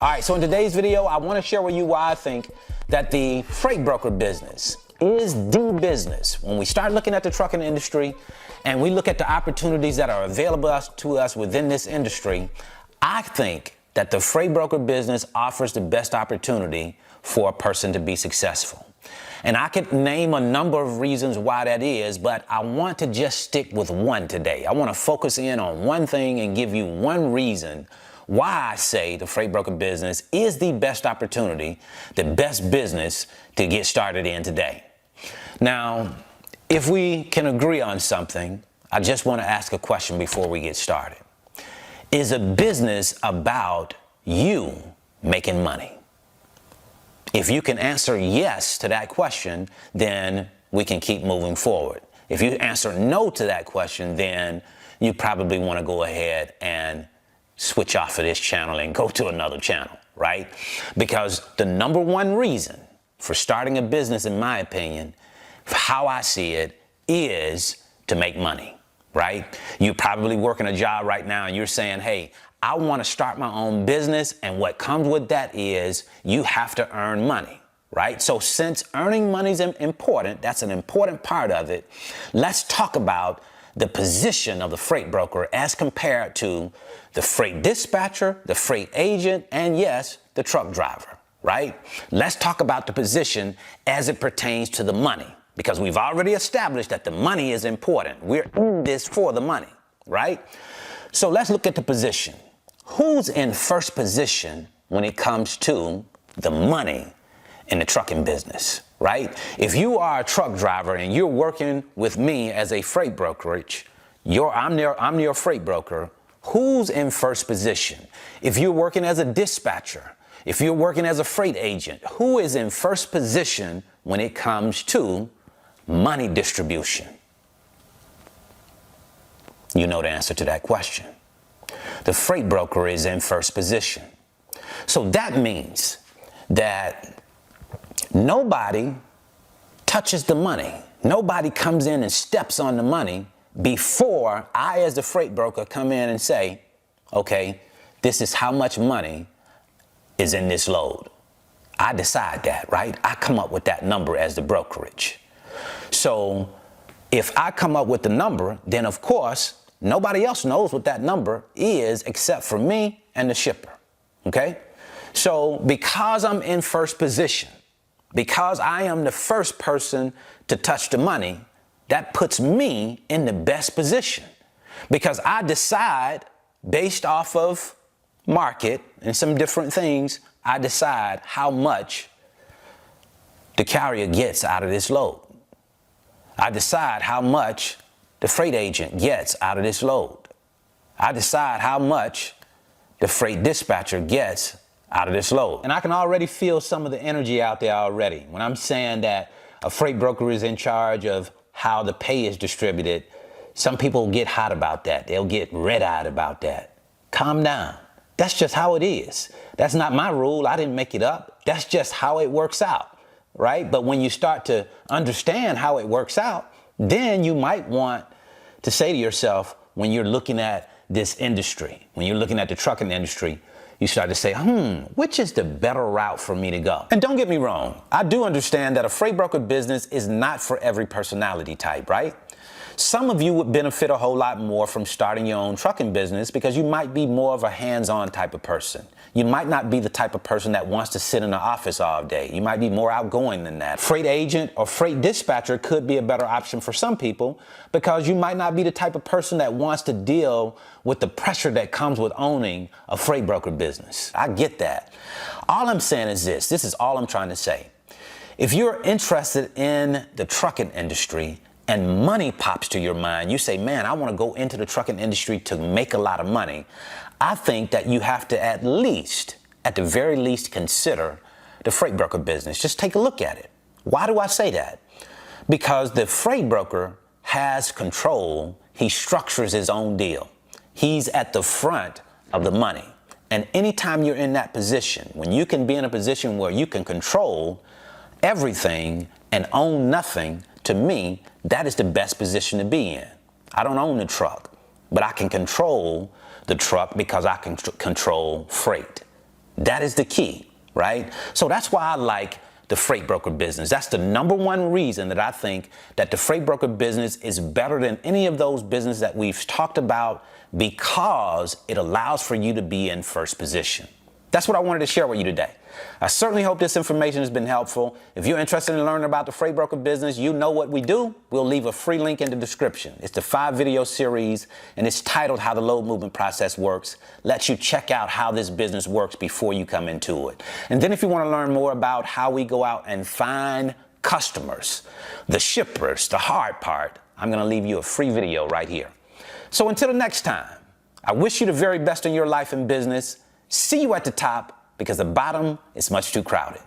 All right, so in today's video, I want to share with you why I think that the freight broker business is the business. When we start looking at the trucking industry and we look at the opportunities that are available to us within this industry, I think that the freight broker business offers the best opportunity for a person to be successful. And I could name a number of reasons why that is, but I want to just stick with one today. I want to focus in on one thing and give you one reason why I say the freight broker business is the best opportunity, the best business to get started in today. Now, if we can agree on something, I just want to ask a question before we get started. Is a business about you making money? If you can answer yes to that question, then we can keep moving forward. If you answer no to that question, then you probably want to go ahead and switch off of this channel and go to another channel, right? Because the number one reason for starting a business, in my opinion, how I see it, is to make money, right? You're probably working a job right now and you're saying, hey, I want to start my own business, and what comes with that is you have to earn money, right? So since earning money is important, that's an important part of it, let's talk about the position of the freight broker as compared to the freight dispatcher, the freight agent, and yes, the truck driver, right? Let's talk about the position as it pertains to the money, because we've already established that the money is important. We're in this for the money, right? So let's look at the position. Who's in first position when it comes to the money in the trucking business, right? If you are a truck driver and you're working with me as a freight brokerage, I'm your freight broker, who's in first position? If you're working as a dispatcher, if you're working as a freight agent, who is in first position when it comes to money distribution? You know the answer to that question. The freight broker is in first position. So that means that nobody touches the money. Nobody comes in and steps on the money before I, as the freight broker, come in and say, okay, this is how much money is in this load. I decide that, right? I come up with that number as the brokerage. So if I come up with the number, then of course, nobody else knows what that number is except for me and the shipper, okay? So because I'm in first position, because I am the first person to touch the money, that puts me in the best position, because I decide based off of market and some different things, I decide how much the carrier gets out of this load. I decide how much the freight agent gets out of this load. I decide how much the freight dispatcher gets out of this load. And I can already feel some of the energy out there already. When I'm saying that a freight broker is in charge of how the pay is distributed, some people get hot about that. They'll get red-eyed about that. Calm down. That's just how it is. That's not my rule. I didn't make it up. That's just how it works out, right? But when you start to understand how it works out, then you might want to say to yourself, when you're looking at this industry, when you're looking at the trucking industry, you start to say, which is the better route for me to go? And don't get me wrong, I do understand that a freight broker business is not for every personality type, right? Some of you would benefit a whole lot more from starting your own trucking business because you might be more of a hands-on type of person. You might not be the type of person that wants to sit in the office all day. You might be more outgoing than that. Freight agent or freight dispatcher could be a better option for some people because you might not be the type of person that wants to deal with the pressure that comes with owning a freight broker business. I get that. All I'm saying is this is all I'm trying to say. If you're interested in the trucking industry and money pops to your mind, you say, man, I want to go into the trucking industry to make a lot of money. I think that you have to at the very least, consider the freight broker business. Just take a look at it. Why do I say that? Because the freight broker has control. He structures his own deal. He's at the front of the money. And anytime you're in that position, when you can be in a position where you can control everything and own nothing, to me, that is the best position to be in. I don't own the truck, but I can control the truck because I can control freight. That is the key, right? So that's why I like the freight broker business. That's the number one reason that I think that the freight broker business is better than any of those businesses that we've talked about, because it allows for you to be in first position. That's what I wanted to share with you today. I certainly hope this information has been helpful. If you're interested in learning about the freight broker business, you know what we do. We'll leave a free link in the description. It's the 5-video series, and it's titled How the Load Movement Process Works. Lets you check out how this business works before you come into it. And then if you want to learn more about how we go out and find customers, the shippers, the hard part, I'm going to leave you a free video right here. So until the next time, I wish you the very best in your life and business. See you at the top, because the bottom is much too crowded.